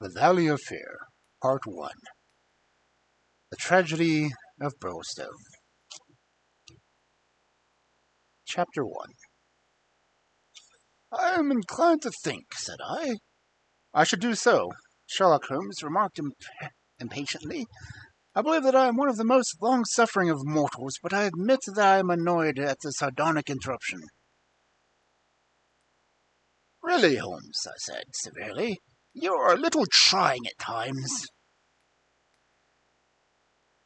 The Valley of Fear, Part 1. The Tragedy of Birlstone. Chapter 1. "I am inclined to think," said I. "I should do so," Sherlock Holmes remarked impatiently. "I believe that I am one of the most long-suffering of mortals, but I admit that I am annoyed at the sardonic interruption." "Really, Holmes," I said severely, "you are a little trying at times."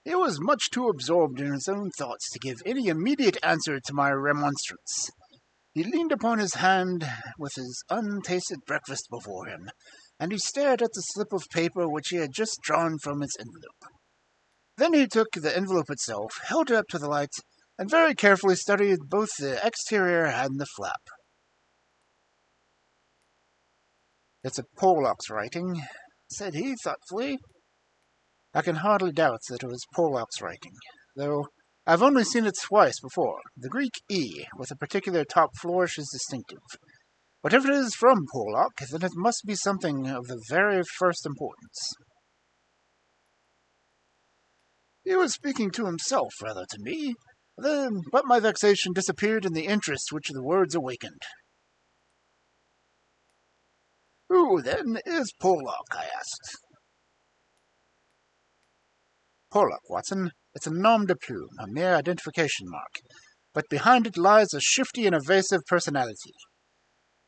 He was much too absorbed in his own thoughts to give any immediate answer to my remonstrance. He leaned upon his hand with his untasted breakfast before him, and he stared at the slip of paper which he had just drawn from its envelope. Then he took the envelope itself, held it up to the light, and very carefully studied both the exterior and the flap. "It's a Porlock's writing," said he thoughtfully. I can hardly doubt that it was Porlock's writing, though I've only seen it twice before. The Greek E, with a particular top flourish, is distinctive. But if it is from Porlock, then it must be something of the very first importance. He was speaking to himself, rather to me, but my vexation disappeared in the interest which the words awakened. "Who, then, is Porlock?" I asked. "Porlock, Watson. It's a nom de plume, a mere identification mark, but behind it lies a shifty and evasive personality.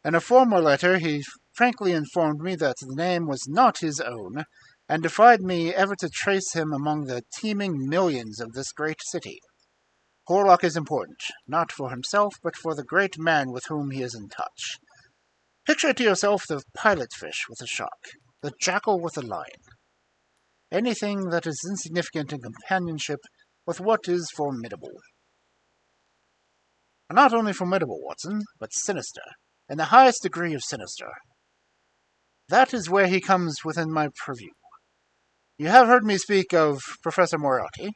In a former letter he frankly informed me that the name was not his own, and defied me ever to trace him among the teeming millions of this great city. Porlock is important, not for himself, but for the great man with whom he is in touch. Picture to yourself the pilot fish with a shark, the jackal with a lion. Anything that is insignificant in companionship with what is formidable. Not only formidable, Watson, but sinister, in the highest degree of sinister. That is where he comes within my purview. You have heard me speak of Professor Moriarty?"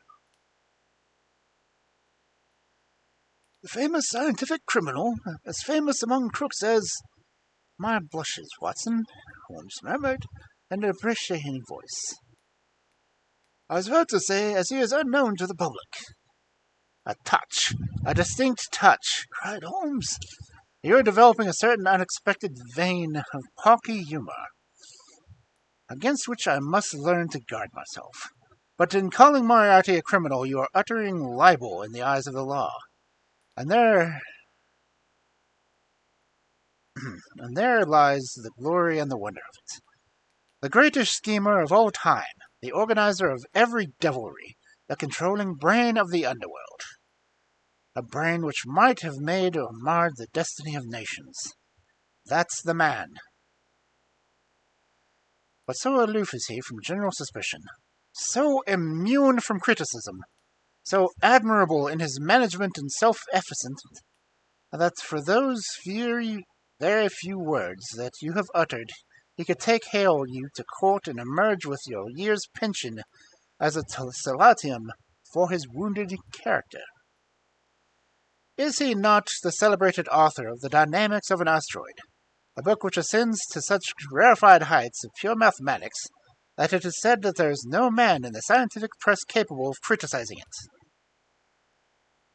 "The famous scientific criminal, as famous among crooks as—" "My blushes, Watson," Holmes murmured, in an appreciating voice. "I was about to say, as he is unknown to the public." "A touch, a distinct touch," cried Holmes. "You are developing a certain unexpected vein of pawky humor, against which I must learn to guard myself. But in calling Moriarty a criminal, you are uttering libel in the eyes of the law. And there lies the glory and the wonder of it. The greatest schemer of all time, the organizer of every devilry, the controlling brain of the underworld. A brain which might have made or marred the destiny of nations. That's the man. But so aloof is he from general suspicion, so immune from criticism, so admirable in his management and self-efficient, that for those very few words that you have uttered, he could take you to court and emerge with your year's pension as a solatium for his wounded character. Is he not the celebrated author of The Dynamics of an Asteroid, a book which ascends to such rarefied heights of pure mathematics that it is said that there is no man in the scientific press capable of criticizing it?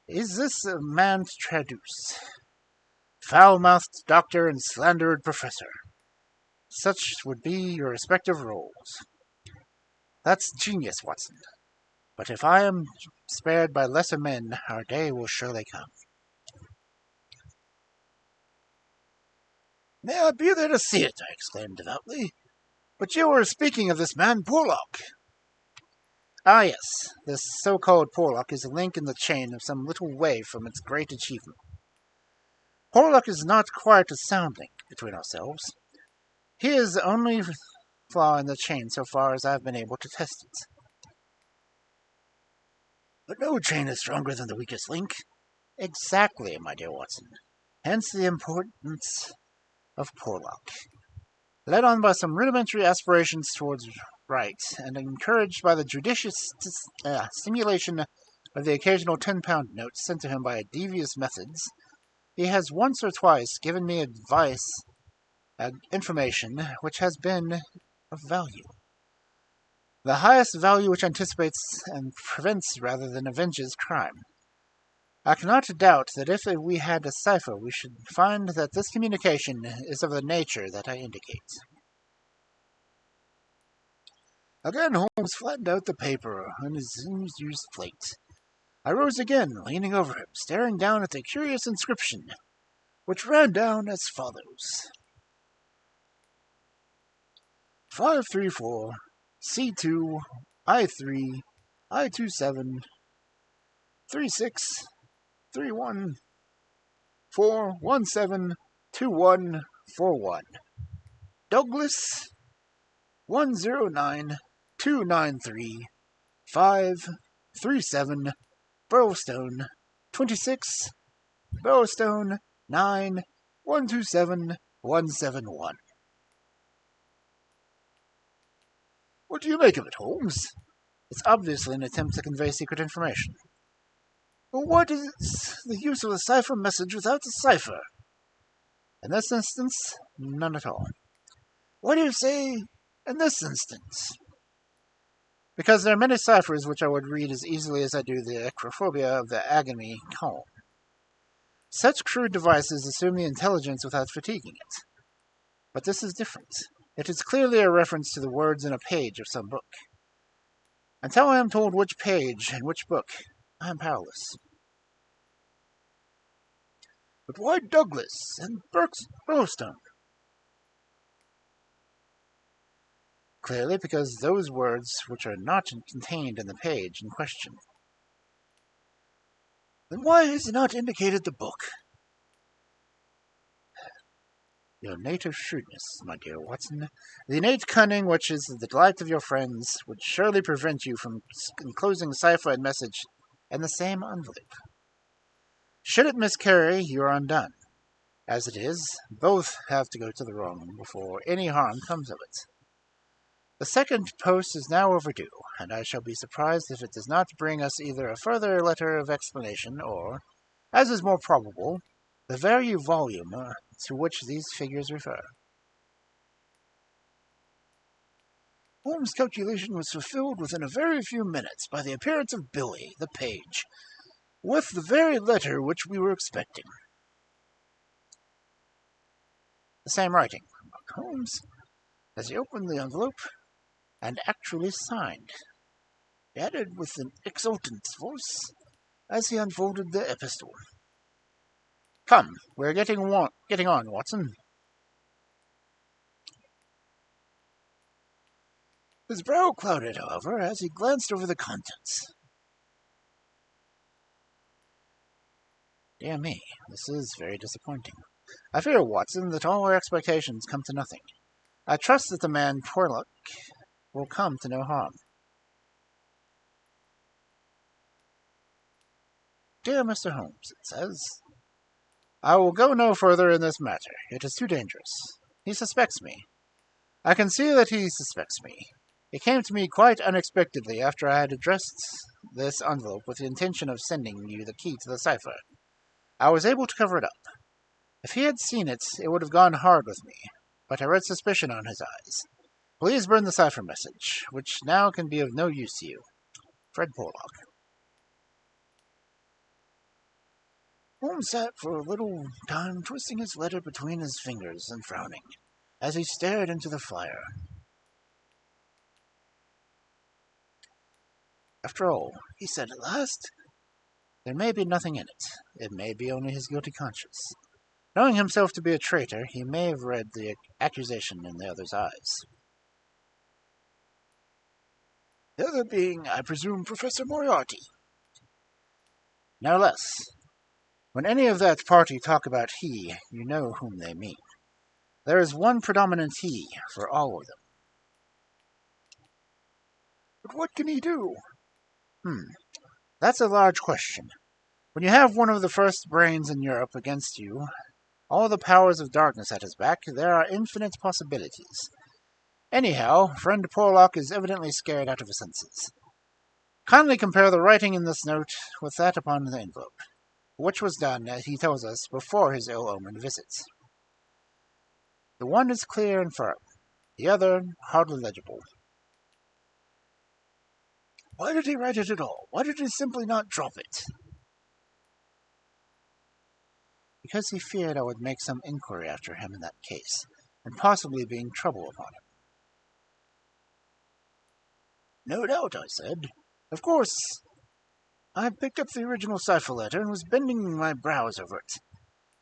Is this a man to traduce? Foul-mouthed doctor and slandered professor. Such would be your respective roles. That's genius, Watson. But if I am spared by lesser men, our day will surely come." "May I be there to see it?" I exclaimed devoutly. "But you were speaking of this man Porlock." "Ah, yes. This so-called Porlock is a link in the chain of some little way from its great achievement. Porlock is not quite a sound link between ourselves. He is the only flaw in the chain so far as I have been able to test it." "But no chain is stronger than the weakest link." "Exactly, my dear Watson. Hence the importance of Porlock. Led on by some rudimentary aspirations towards right, and encouraged by the judicious stimulation of the occasional 10-pound note sent to him by devious methods, he has once or twice given me information which has been of value. The highest value which anticipates and prevents rather than avenges crime. I cannot doubt that if we had a cipher, we should find that this communication is of the nature that I indicate. Again, Holmes flattened out the paper on his used plate. I rose again, leaning over him, staring down at the curious inscription, which ran down as follows. 534, C2, I3, I27, 36, 31, 417, 2141. Douglas 109 293 537 Birlstone 26 Birlstone 9 127 171. What do you make of it, Holmes? It's obviously an attempt to convey secret information. But what is the use of a cipher message without a cipher? In this instance, none at all. Why do you say, in this instance? Because there are many ciphers which I would read as easily as I do the acrophobia of the agony column. Such crude devices assume the intelligence without fatiguing it. But this is different. It is clearly a reference to the words in a page of some book. Until I am told which page and which book, I am powerless. But why Douglas and Birlstone? Clearly because those words which are not contained in the page in question. Then why has it not indicated the book? Your native shrewdness, my dear Watson, the innate cunning which is the delight of your friends, would surely prevent you from enclosing cipher and message in the same envelope. Should it miscarry, you are undone. As it is, both have to go to the wrong before any harm comes of it. The second post is now overdue, and I shall be surprised if it does not bring us either a further letter of explanation or, as is more probable, the very volume to which these figures refer. Holmes' calculation was fulfilled within a very few minutes by the appearance of Billy, the page, with the very letter which we were expecting. The same writing, remarked Holmes, as he opened the envelope, and actually signed. He added with an exultant voice as he unfolded the epistle. Come, we're getting on, Watson. His brow clouded, however, as he glanced over the contents. Dear me, this is very disappointing. I fear, Watson, that all our expectations come to nothing. I trust that the man Sherlock will come to no harm. Dear Mr. Holmes, it says, I will go no further in this matter. It is too dangerous. He suspects me. I can see that he suspects me. It came to me quite unexpectedly after I had addressed this envelope with the intention of sending you the key to the cipher. I was able to cover it up. If he had seen it, it would have gone hard with me, but I read suspicion on his eyes. Please burn the cipher message, which now can be of no use to you. Fred Porlock. Holmes sat for a little time twisting his letter between his fingers and frowning, as he stared into the fire. After all, he said at last, there may be nothing in it. It may be only his guilty conscience. Knowing himself to be a traitor, he may have read the accusation in the other's eyes. The other being, I presume, Professor Moriarty. No less. When any of that party talk about he, you know whom they mean. There is one predominant he for all of them. But what can he do? That's a large question. When you have one of the first brains in Europe against you, all the powers of darkness at his back, there are infinite possibilities. Anyhow, friend Porlock is evidently scared out of his senses. Kindly compare the writing in this note with that upon the envelope, which was done, as he tells us, before his ill-omened visits. The one is clear and firm. the other hardly legible. Why did he write it at all? Why did he simply not drop it? Because he feared I would make some inquiry after him in that case, and possibly bring trouble upon him. No doubt, I said. Of course, I picked up the original cypher letter and was bending my brows over it.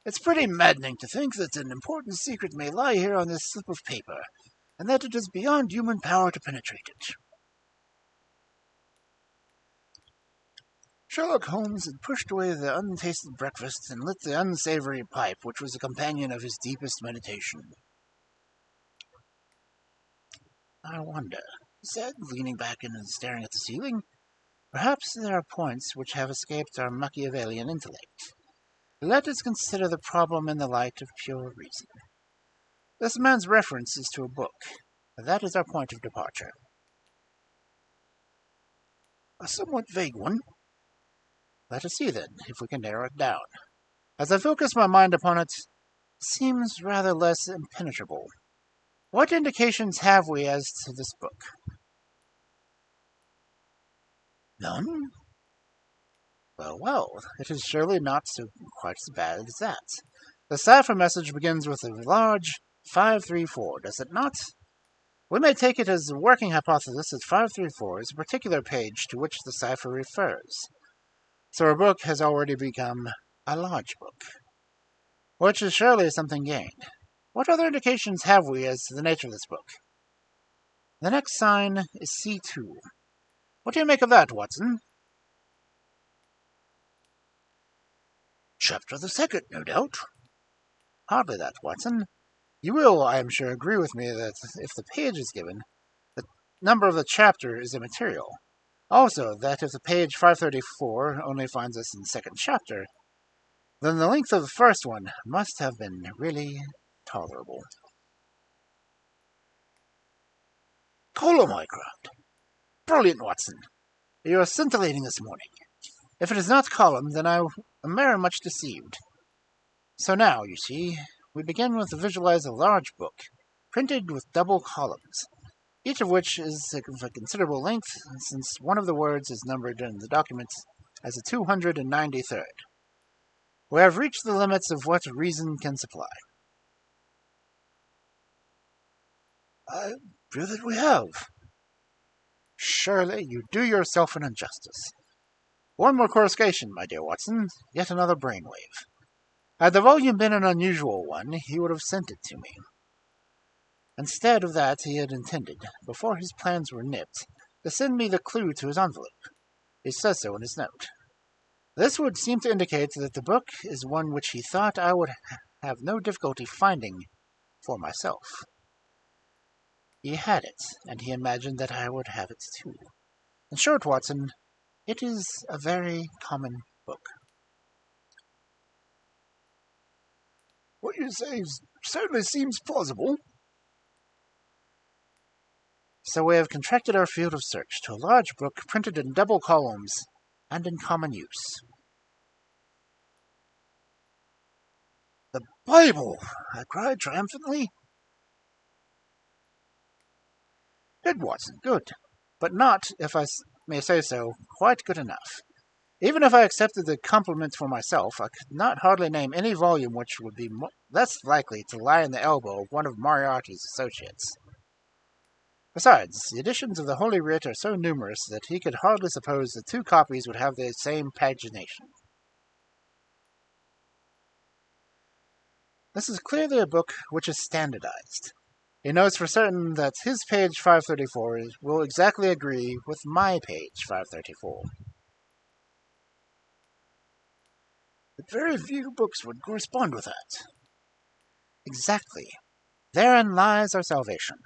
It's pretty maddening to think that an important secret may lie here on this slip of paper, and that it is beyond human power to penetrate it. Sherlock Holmes had pushed away the untasted breakfast and lit the unsavory pipe which was the companion of his deepest meditation. I wonder, he said, leaning back and staring at the ceiling. Perhaps there are points which have escaped our Machiavellian intellect. Let us consider the problem in the light of pure reason. This man's reference is to a book. That is our point of departure. A somewhat vague one. Let us see, then, if we can narrow it down. As I focus my mind upon it, it seems rather less impenetrable. What indications have we as to this book? None? Well, it is surely not quite as bad as that. The cypher message begins with a large 534, does it not? We may take it as a working hypothesis that 534 is a particular page to which the cypher refers. So our book has already become a large book, which is surely something gained. What other indications have we as to the nature of this book? The next sign is C2. What do you make of that, Watson? Chapter the second, no doubt. Hardly that, Watson. You will, I am sure, agree with me that if the page is given, the number of the chapter is immaterial. Also, that if the page 534 only finds us in the second chapter, then the length of the first one must have been really tolerable. Column, I cried. Brilliant, Watson. You are scintillating this morning. If it is not column, then I am very much deceived. So now, you see, we begin with to visualize a large book, printed with double columns, each of which is of a considerable length, since one of the words is numbered in the document as the 293rd. We have reached the limits of what reason can supply. I fear that we have. Surely you do yourself an injustice. One more coruscation, my dear Watson, yet another brainwave. Had the volume been an unusual one, he would have sent it to me. Instead of that, he had intended, before his plans were nipped, to send me the clue to his envelope. He says so in his note. This would seem to indicate that the book is one which he thought I would have no difficulty finding for myself. He had it, and he imagined that I would have it too. In short, Watson, it is a very common book. What you say certainly seems plausible. So we have contracted our field of search to a large book printed in double columns and in common use. The Bible! I cried triumphantly. Good, Watson, good. But not, if I may say so, quite good enough. Even if I accepted the compliment for myself, I could not hardly name any volume which would be less likely to lie in the elbow of one of Moriarty's associates. Besides, the editions of the Holy Writ are so numerous that he could hardly suppose that two copies would have the same pagination. This is clearly a book which is standardized. He knows for certain that his page 534 will exactly agree with my page 534. But very few books would correspond with that. Exactly. Therein lies our salvation.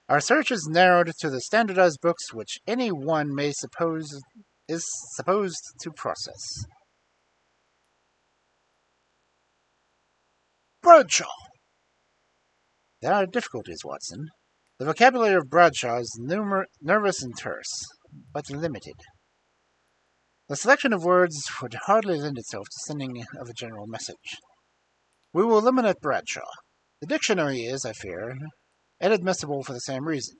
Our search is narrowed to the standardized books which any one is supposed to process. Bradshaw! There are difficulties, Watson. The vocabulary of Bradshaw is nervous and terse, but limited. The selection of words would hardly lend itself to sending of a general message. We will eliminate Bradshaw. The dictionary is, I fear, inadmissible for the same reason.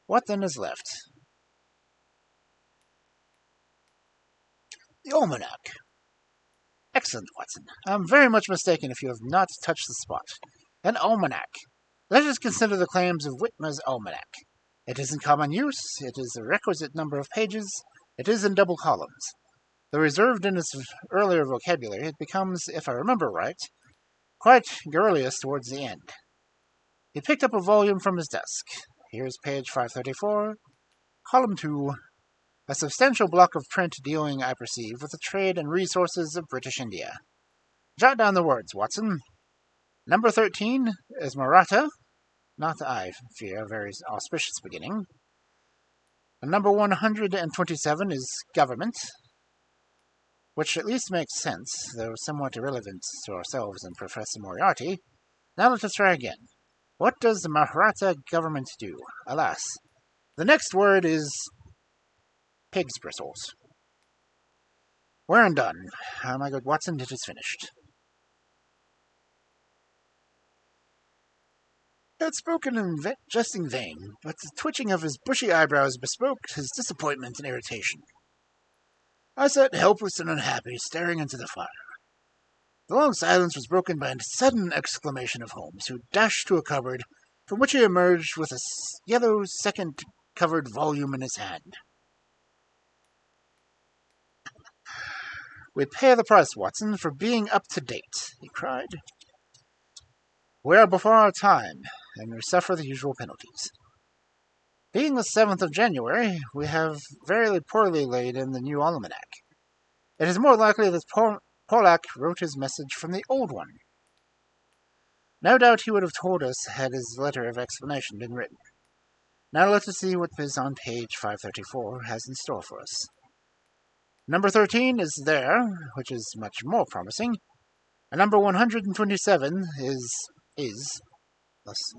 What then is left? The Almanac. Excellent, Watson. I'm very much mistaken if you have not touched the spot. An almanac. Let us consider the claims of Whitmer's Almanac. It is in common use, it is the requisite number of pages, it is in double columns. Though reserved in its earlier vocabulary, it becomes, if I remember right, quite garrulous towards the end. He picked up a volume from his desk. Here's page 534, column 2. A substantial block of print dealing, I perceive, with the trade and resources of British India. Jot down the words, Watson. Number 13 is Maratha, not, I fear, a very auspicious beginning. And number 127 is Government, which at least makes sense, though somewhat irrelevant to ourselves and Professor Moriarty. Now let us try again. What does the Maratha government do? Alas, the next word is pig's bristles. We're undone. My good Watson, it is finished. He had spoken just in vain, but the twitching of his bushy eyebrows bespoke his disappointment and irritation. I sat helpless and unhappy, staring into the fire. The long silence was broken by a sudden exclamation of Holmes, who dashed to a cupboard, from which he emerged with a yellow second-covered volume in his hand. We pay the price, Watson, for being up to date, he cried. We are before our time, and we suffer the usual penalties. Being the 7th of January, we have very poorly laid in the new almanac. It is more likely that Pollack wrote his message from the old one. No doubt he would have told us had his letter of explanation been written. Now let us see what is on page 534 has in store for us. Number 13 is there, which is much more promising. And number 127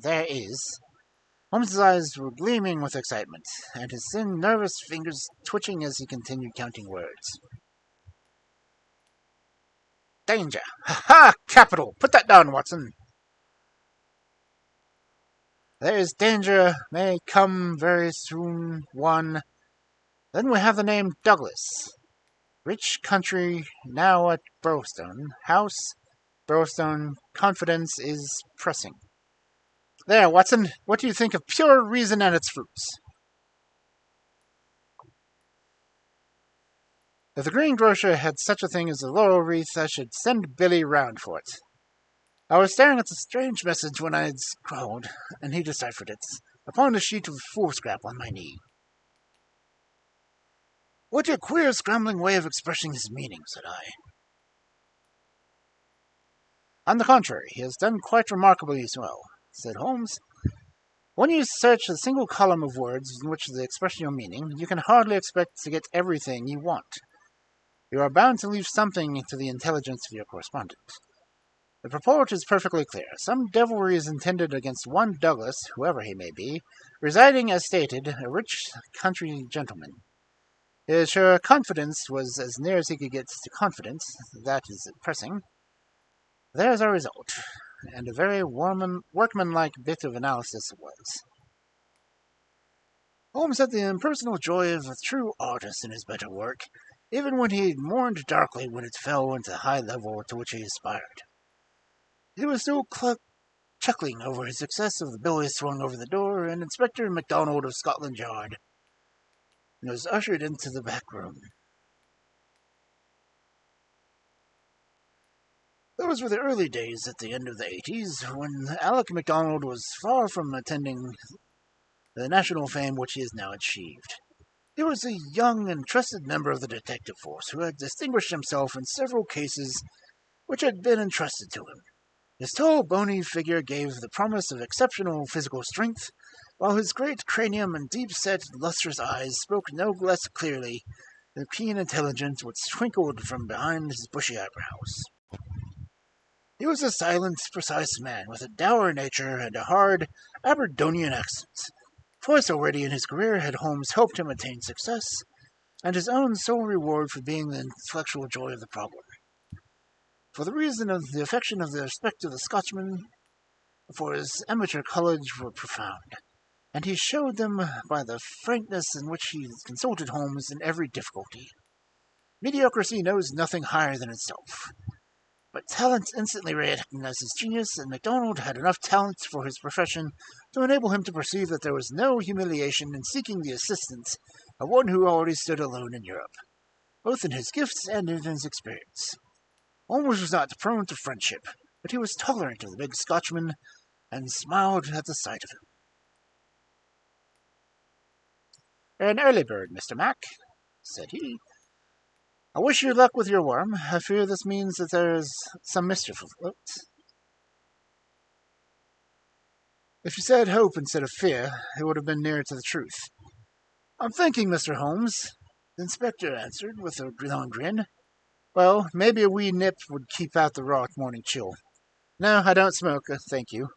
there is. Holmes' eyes were gleaming with excitement, and his thin, nervous fingers twitching as he continued counting words. Danger! Ha! Capital! Put that down, Watson! There is danger, may come very soon, one. Then we have the name Douglas. Rich country, now at Birlstone. House, Birlstone, confidence is pressing. There, Watson, what do you think of pure reason and its fruits? If the greengrocer had such a thing as a laurel wreath, I should send Billy round for it. I was staring at the strange message when I had scrawled, and he deciphered it, upon a sheet of foolscap on my knee. What a queer, scrambling way of expressing his meaning, said I. On the contrary, he has done quite remarkably well, said Holmes. When you search a single column of words in which they express your meaning, you can hardly expect to get everything you want. You are bound to leave something to the intelligence of your correspondent. The purport is perfectly clear. Some devilry is intended against one Douglas, whoever he may be, residing, as stated, a rich country gentleman. His confidence was as near as he could get to confidence. That is pressing. There's our result, and a very workmanlike bit of analysis it was. Holmes had the impersonal joy of a true artist in his better work, even when he mourned darkly when it fell into the high level to which he aspired. He was still chuckling over his success of the billy swung over the door, and Inspector MacDonald of Scotland Yard was ushered into the back room. Those were the early days at the end of the 80s, when Alec MacDonald was far from attaining the national fame which he has now achieved. He was a young and trusted member of the detective force who had distinguished himself in several cases which had been entrusted to him. His tall, bony figure gave the promise of exceptional physical strength, while his great cranium and deep-set, lustrous eyes spoke no less clearly the keen intelligence which twinkled from behind his bushy eyebrows. He was a silent, precise man, with a dour nature and a hard Aberdonian accent. Twice already in his career had Holmes helped him attain success, and his own sole reward for being the intellectual joy of the problem. For the reason of the affection of the respect of the Scotchman, for his amateur college were profound, and he showed them by the frankness in which he consulted Holmes in every difficulty. Mediocrity knows nothing higher than itself. But talent instantly recognizes genius, and MacDonald had enough talent for his profession to enable him to perceive that there was no humiliation in seeking the assistance of one who already stood alone in Europe, both in his gifts and in his experience. Holmes was not prone to friendship, but he was tolerant of the big Scotchman and smiled at the sight of him. "An early bird, Mr. Mac," said he. "I wish you luck with your worm. I fear this means that there is some mischief afoot." If you said hope instead of fear, it would have been nearer to the truth. "I'm thinking, Mr. Holmes," the inspector answered with a long grin. "Well, maybe a wee nip would keep out the raw morning chill. No, I don't smoke, thank you.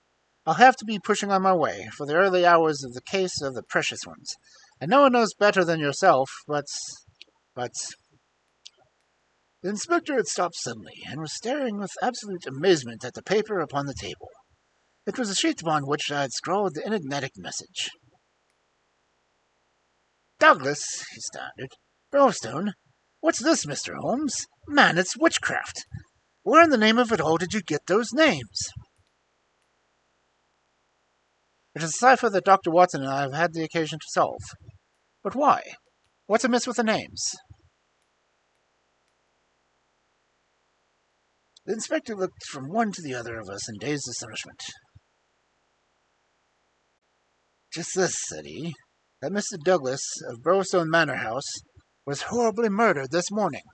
I'll have to be pushing on my way, for the early hours of the case are the precious ones, and no one knows better than yourself, but... The inspector had stopped suddenly, and was staring with absolute amazement at the paper upon the table. It was a sheet upon which I had scrawled the enigmatic message. "Douglas," he stuttered. "Birlstone? What's this, Mr. Holmes? Man, it's witchcraft! Where in the name of it all did you get those names?" "It is a cipher that Dr. Watson and I have had the occasion to solve. But why? What's amiss with the names?" The inspector looked from one to the other of us in dazed astonishment. "Just this," said he, "that Mr. Douglas of Birlstone Manor House was horribly murdered this morning."